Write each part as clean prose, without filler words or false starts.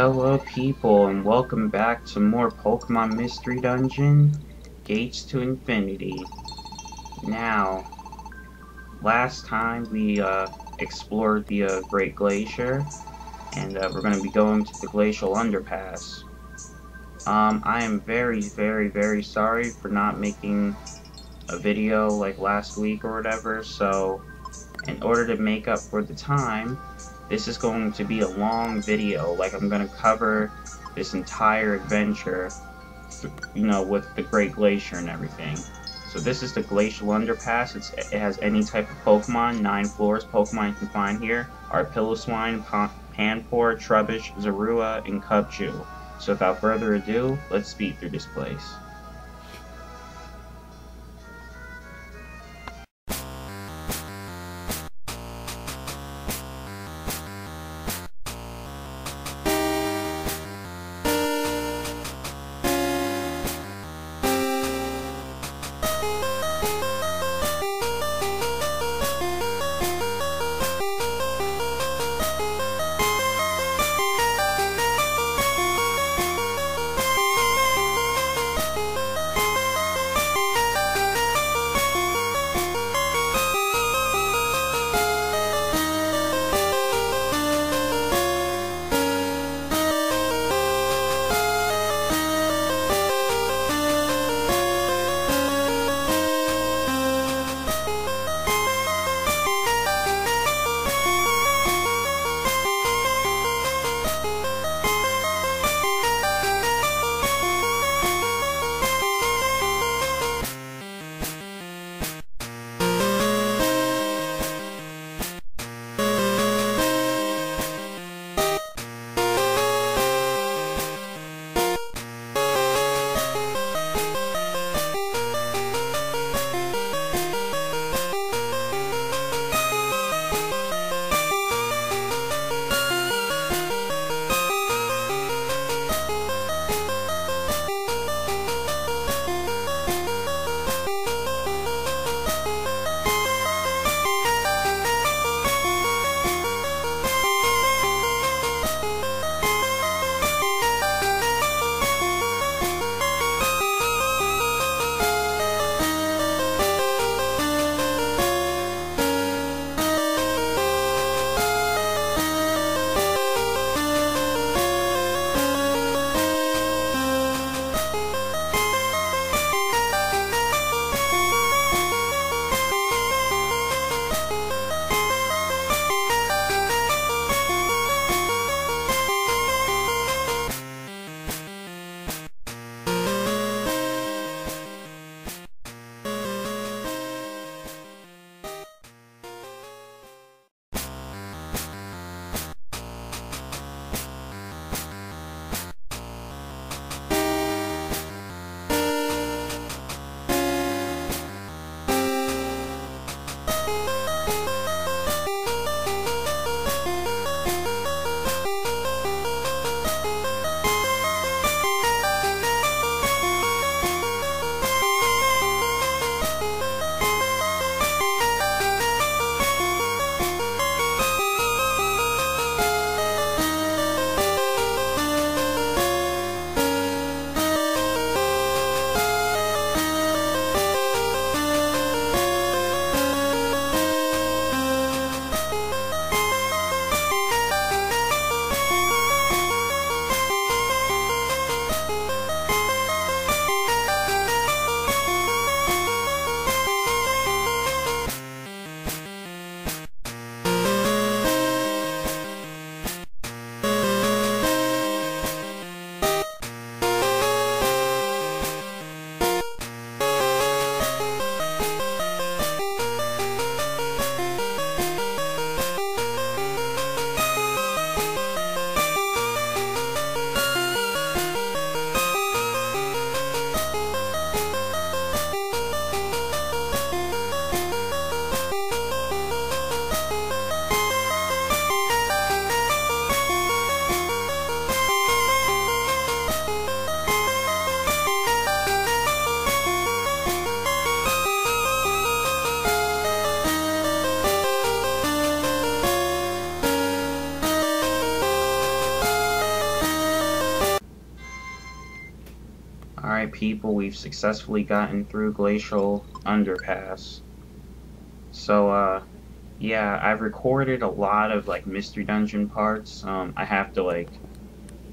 Hello people and welcome back to more Pokemon Mystery Dungeon, Gates to Infinity. Now, last time we explored the Great Glacier, and we're going to be going to the Glacial Underpass. I am very sorry for not making a video like last week or whatever, so in order to make up for the time, this is going to be a long video. Like, I'm going to cover this entire adventure, with the Great Glacier and everything. So this is the Glacial Underpass. It has any type of Pokemon. 9 floors Pokemon you can find here are Piloswine, Panpour, Trubbish, Zorua, and Cubchoo. So without further ado, let's speed through this place. people, we've successfully gotten through Glacial Underpass. So, yeah, I've recorded a lot of, like, Mystery Dungeon parts. I have to, like,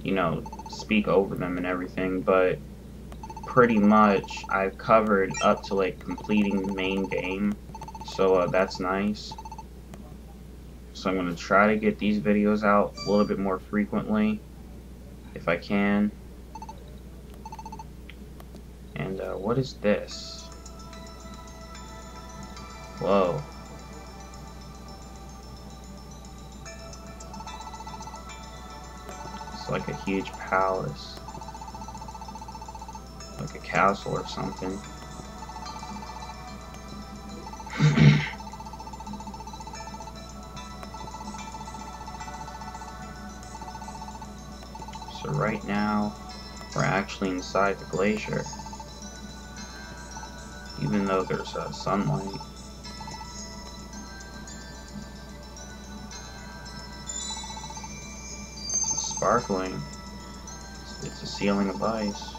you know, speak over them and everything, but pretty much I've covered up to, like, completing the main game. So, that's nice. So I'm going to try to get these videos out a little bit more frequently, if I can. And, what is this? Whoa. It's like a huge palace. Like a castle or something. So right now, we're actually inside the glacier. Even though there's sunlight. It's sparkling. It's a ceiling of ice.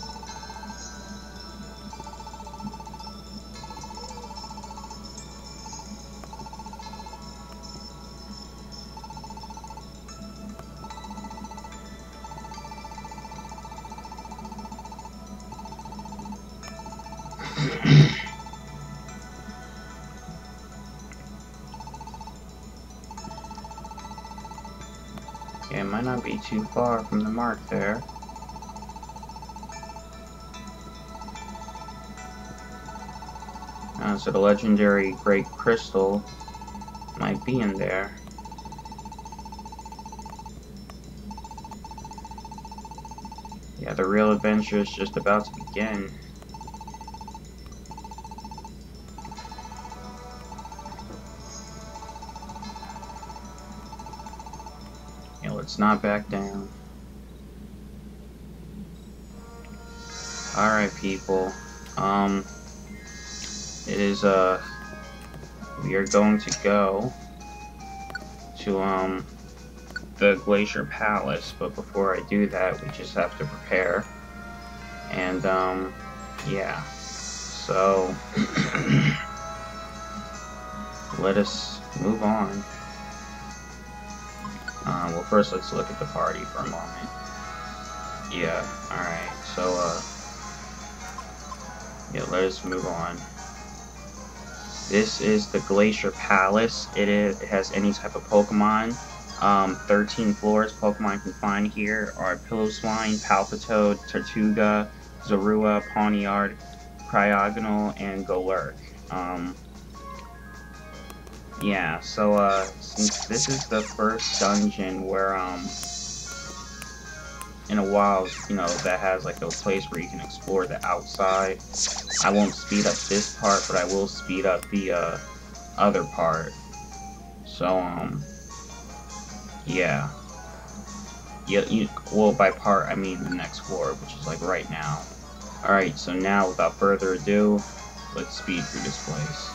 Yeah, it might not be too far from the mark there. So the legendary Great Crystal might be in there. Yeah, the real adventure is just about to begin. Yeah, let's not back down. Alright, people. It is, we are going to go to, the Glacier Palace, but before I do that, we just have to prepare. And, yeah. So, let us move on. Well, first let's look at the party for a moment. Yeah, alright, so, yeah, let us move on. This is the Glacier Palace. It has any type of Pokemon. 13 floors Pokemon can find here are Piloswine, Palpitoad, Tortuga, Zorua, Pawniard, Cryogonal, and Golurk. Yeah, so, since this is the first dungeon where, in a while, you know, that has, like, a place where you can explore the outside, I won't speed up this part, but I will speed up the, other part. So, yeah. Yeah, well, by part, I mean the next floor, which is, like, right now. Alright, so now, without further ado, let's speed through this place.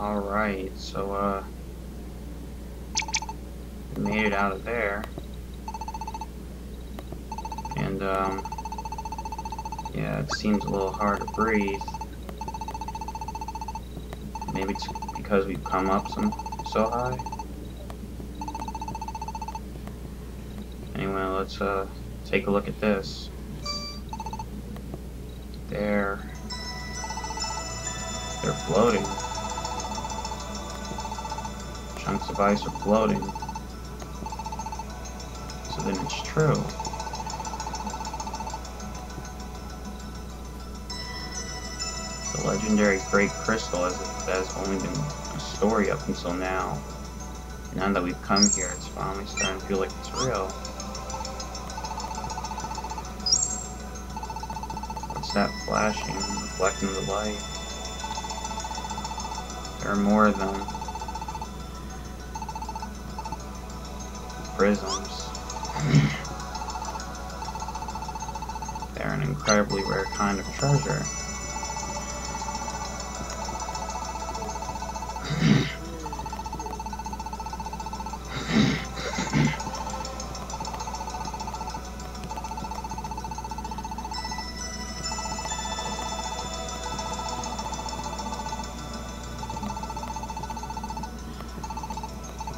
Alright, so, we made it out of there. And, yeah, it seems a little hard to breathe. Maybe it's because we've come up so high. Anyway, let's, take a look at this. They're floating. Chunks of ice are floating. So then it's true. The legendary Great Crystal has only been a story up until now. Now that we've come here, it's finally starting to feel like it's real. What's that flashing, reflecting the light? There are more of them. Prisms. They're an incredibly rare kind of treasure.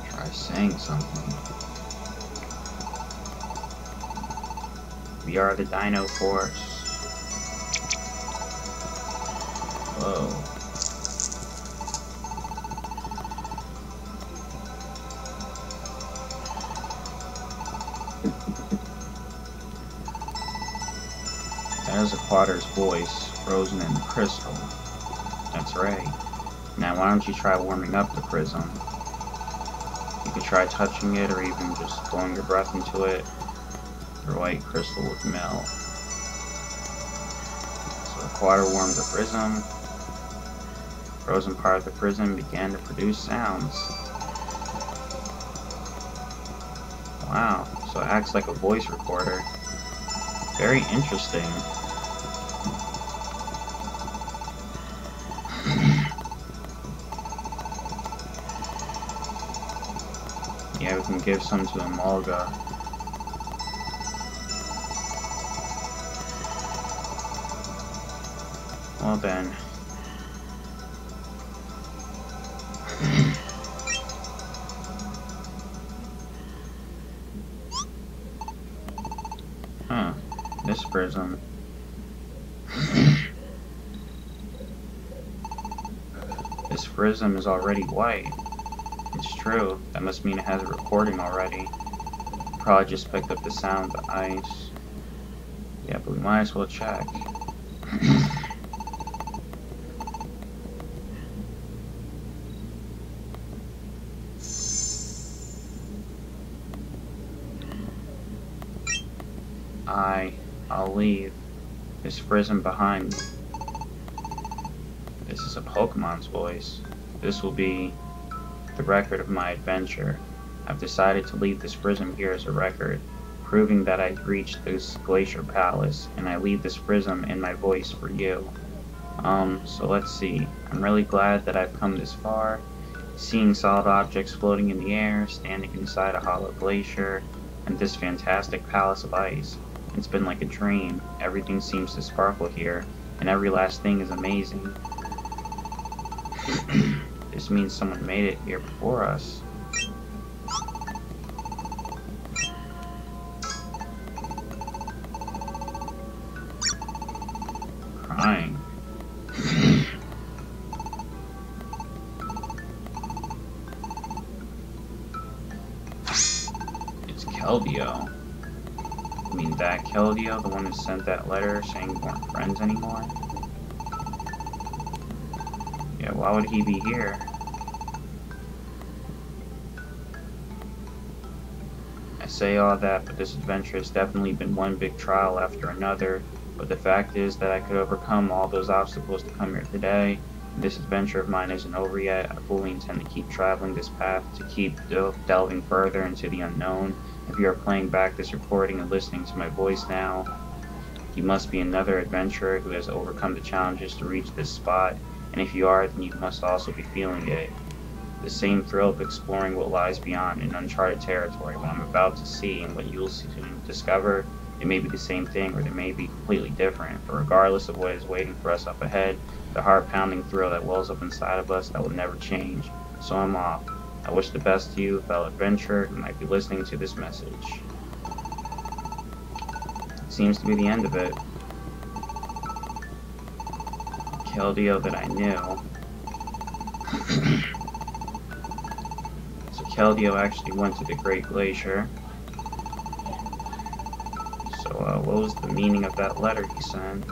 Try saying something. We are the Dino Force. Whoa. That is a Quater's voice, frozen in the crystal. That's right. Now why don't you try warming up the prism? You could try touching it or even just blowing your breath into it. Your white crystal would melt. So the Quater warmed the prism. The frozen part of the prism began to produce sounds. Wow, so it acts like a voice recorder. Very interesting. Yeah, we can give some to Emolga. Well then. Huh. This prism. This prism is already white. It's true. That must mean it has a recording already. Probably just picked up the sound of the ice. Yeah, but we might as well check. I'll leave this prism behind me. This is a Pokemon's voice. This will be the record of my adventure. I've decided to leave this prism here as a record, proving that I've reached this Glacier Palace, and I leave this prism in my voice for you. So let's see. I'm really glad that I've come this far. Seeing solid objects floating in the air, standing inside a hollow glacier, and this fantastic palace of ice. It's been like a dream. Everything seems to sparkle here, and every last thing is amazing. This means someone made it here before us. Crying. It's Keldeo. You mean that Keldeo, the one who sent that letter saying we weren't friends anymore? Yeah, why would he be here? I say all that, but this adventure has definitely been one big trial after another. But the fact is that I could overcome all those obstacles to come here today. This adventure of mine isn't over yet. I fully intend to keep traveling this path, to keep delving further into the unknown. If you are playing back this recording and listening to my voice now, you must be another adventurer who has overcome the challenges to reach this spot, and if you are, then you must also be feeling it. The same thrill of exploring what lies beyond in uncharted territory. What I'm about to see and what you'll soon discover, it may be the same thing or they may be completely different, but regardless of what is waiting for us up ahead, the heart-pounding thrill that wells up inside of us, that will never change. So I'm off. I wish the best to you, fellow adventurer, who might be listening to this message. It seems to be the end of it. Keldeo that I knew. So Keldeo actually went to the Great Glacier. So what was the meaning of that letter he sent?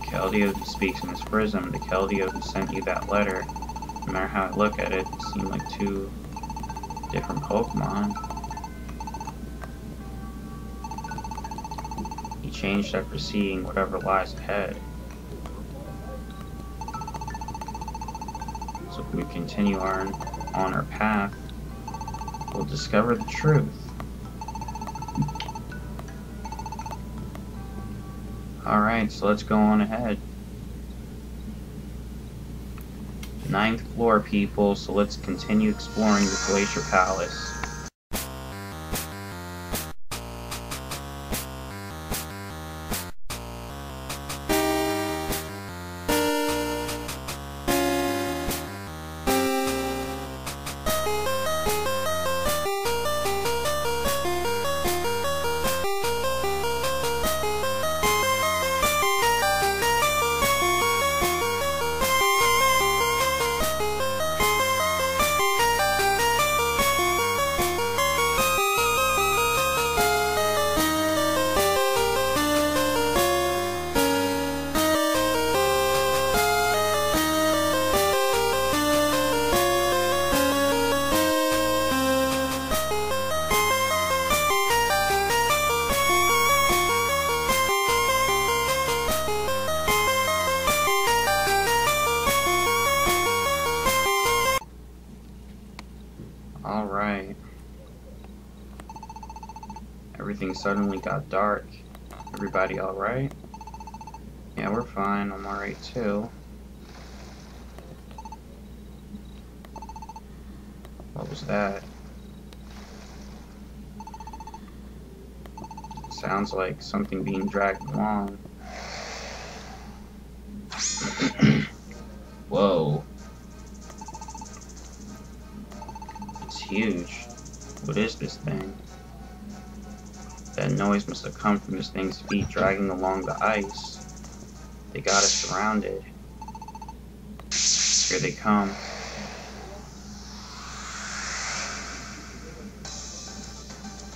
Keldeo who speaks in his prism, the Keldeo who sent you that letter, no matter how I look at it, it seemed like two different Pokemon. He changed after seeing whatever lies ahead. So if we continue on our path, we'll discover the truth. Alright, so let's go on ahead. 9th floor, people, so let's continue exploring the Glacier Palace. Alright. Everything suddenly got dark. Everybody alright? Yeah, we're fine. I'm alright too. What was that? Sounds like something being dragged along. Whoa. It's huge. What is this thing? That noise must have come from this thing's feet dragging along the ice. They got us surrounded. Here they come.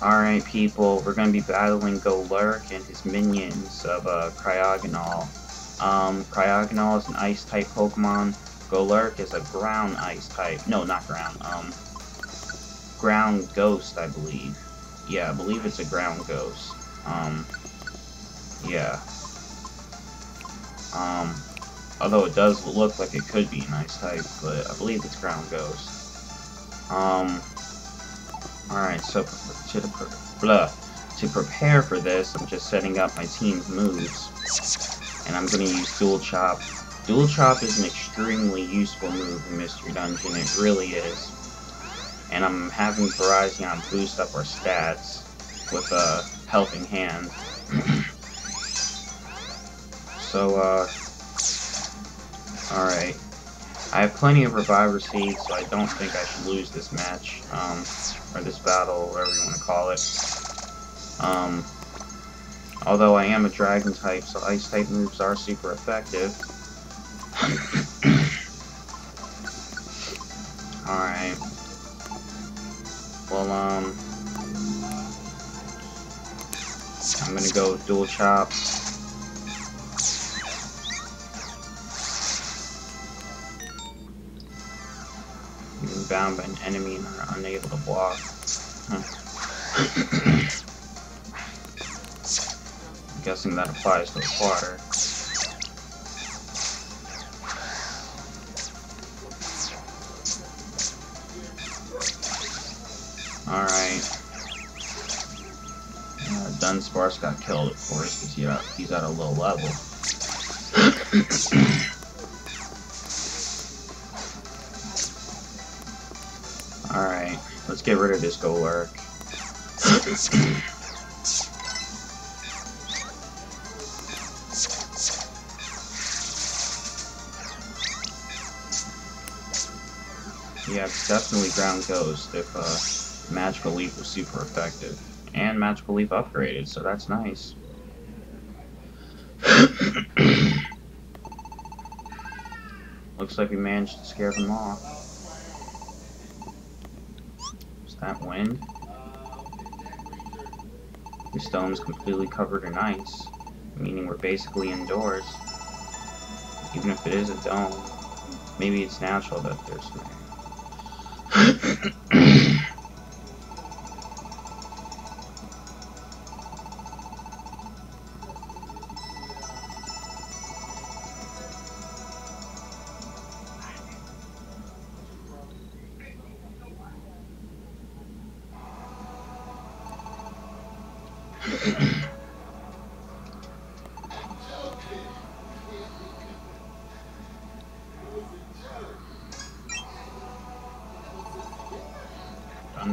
Alright people, we're gonna be battling Golurk and his minions of Cryogonal. Cryogonal is an ice type Pokemon. Golurk is a ground ice type. No, not ground. Ground ghost, I believe. Yeah, I believe it's a ground ghost. Yeah. Although it does look like it could be an ice type, but I believe it's ground ghost. Alright, so to prepare for this, I'm just setting up my team's moves. And I'm going to use Dual Chop. Dual Chop is an extremely useful move in Mystery Dungeon, it really is. And I'm having Virizion boost up our stats with a helping hand. So, alright. I have plenty of Reviver Seeds, so I don't think I should lose this match, or this battle, whatever you want to call it. Although I am a Dragon type, so Ice type moves are super effective. Alright. Well, I'm gonna go with Dual Chop. Being bound by an enemy and are unable to block. I'm guessing that applies to the water. Sparse got killed, of course, because he's at a low level. Alright, let's get rid of this Golurk. Yeah, it's definitely Ground Ghost if Magical Leaf was super effective. And Magical Leaf upgraded, so that's nice. Looks like we managed to scare them off. Is that wind? The stone's completely covered in ice, meaning we're basically indoors. Even if it is a dome, maybe it's natural that there's rain.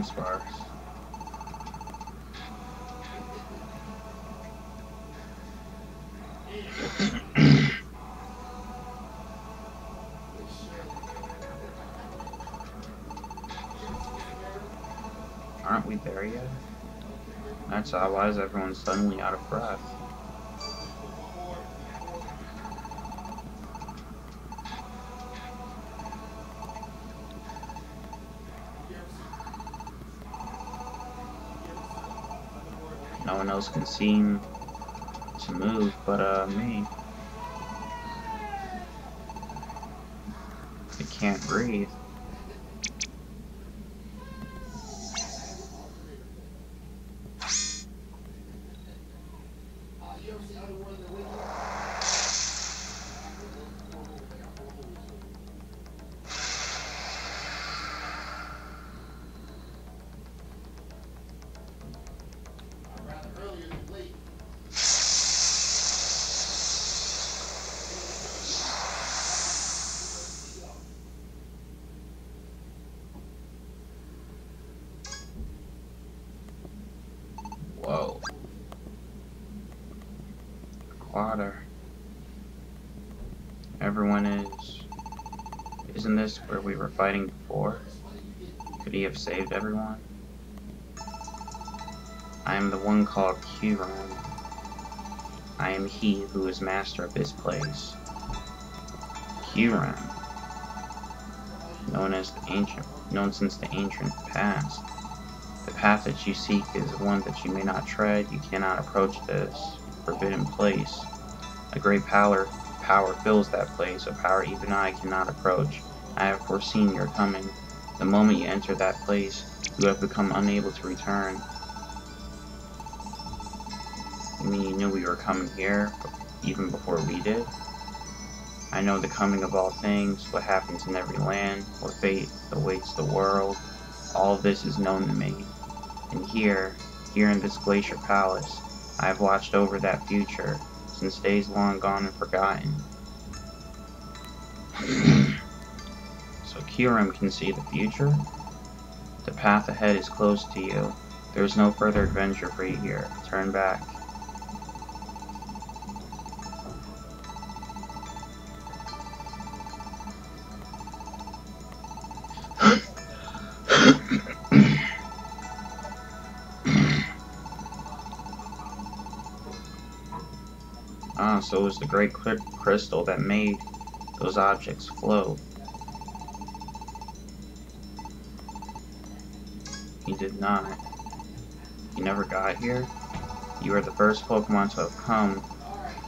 Sparks. Aren't we there yet? That's why is everyone suddenly out of breath? No one else can seem to move but me. I can't breathe. Whoa. Water. Everyone is... Isn't this where we were fighting before? Could he have saved everyone? I am the one called Q-Ram. I am he who is master of this place. Q-Ram. Known since the ancient past. The path that you seek is one that you may not tread. You cannot approach this forbidden place. A great power fills that place, a power even I cannot approach. I have foreseen your coming. The moment you enter that place, you have become unable to return. You mean you knew we were coming here, even before we did? I know the coming of all things, what happens in every land, what fate awaits the world. All of this is known to me. And here in this Glacier Palace, I have watched over that future, since days long gone and forgotten. So Q-Ram can see the future? The path ahead is close to you. There is no further adventure for you here. Turn back. So it was the great crystal that made those objects float. He did not. He never got here. You are the first Pokemon to have come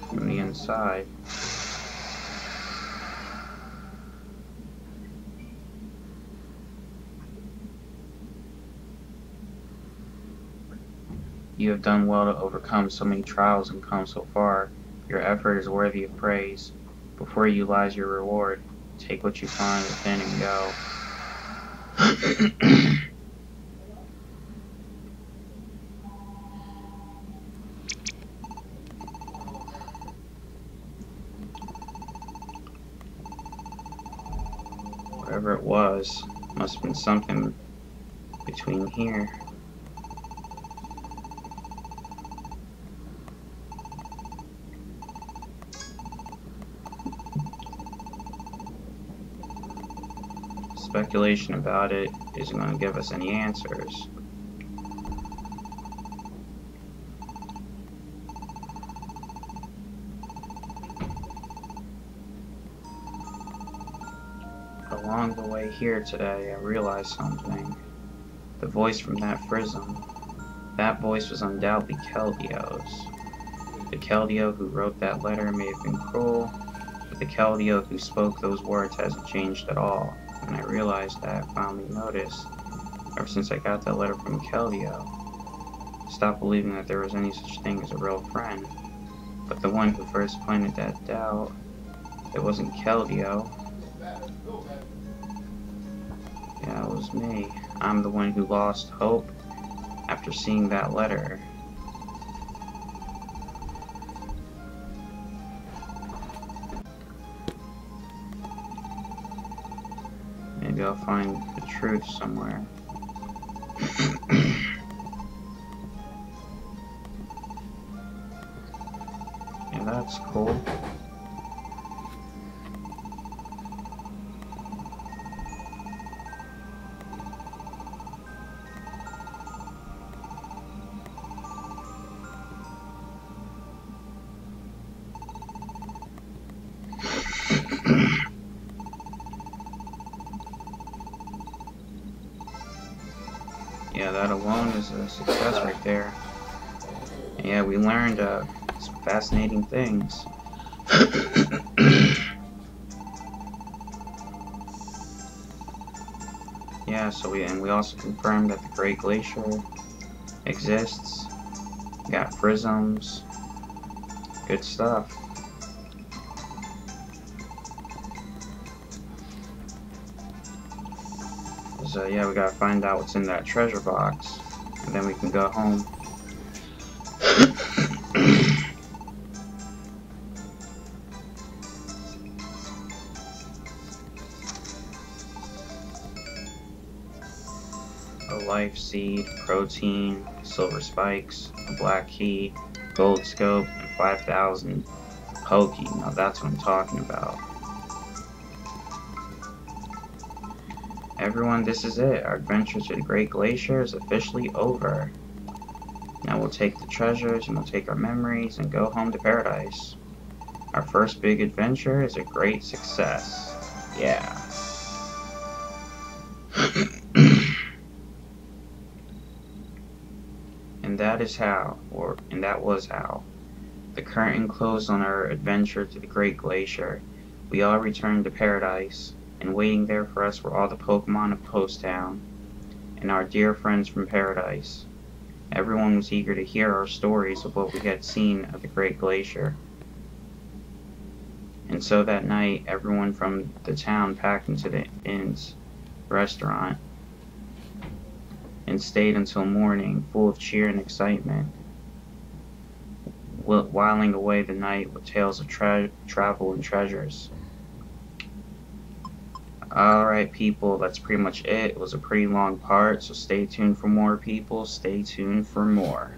from the inside. You have done well to overcome so many trials and come so far. Your effort is worthy of praise. Before you lies your reward. Take what you find within and go. Whatever it was, must have been something between here. Speculation about it isn't going to give us any answers. Along the way here today, I realized something. The voice from that prism. That voice was undoubtedly Keldio's. The Keldio who wrote that letter may have been cruel, but the Keldio who spoke those words hasn't changed at all. When I realized that, I finally noticed, ever since I got that letter from Keldio, I stopped believing that there was any such thing as a real friend. But the one who first planted that doubt, it wasn't Keldio. Yeah, it was me. I'm the one who lost hope after seeing that letter. Maybe I'll find the truth somewhere. Yeah, that's cool. Yeah, that alone is a success right there. And yeah, we learned some fascinating things. Yeah, so we also confirmed that the Great Glacier exists. We got prisms. Good stuff. So yeah, we gotta find out what's in that treasure box, and then we can go home. A life seed, protein, silver spikes, a black key, gold scope, and 5,000 Poke. Now that's what I'm talking about. Everyone, this is it. Our adventure to the Great Glacier is officially over. Now we'll take the treasures and we'll take our memories and go home to paradise. Our first big adventure is a great success. Yeah. And that was how. The curtain closed on our adventure to the Great Glacier. We all returned to paradise, and waiting there for us were all the Pokemon of Post Town, and our dear friends from paradise. Everyone was eager to hear our stories of what we had seen at the Great Glacier. And so that night, everyone from the town packed into the inn's restaurant and stayed until morning, full of cheer and excitement, whiling away the night with tales of travel and treasures. Alright people, that's pretty much it. It was a pretty long part, so stay tuned for more people. Stay tuned for more.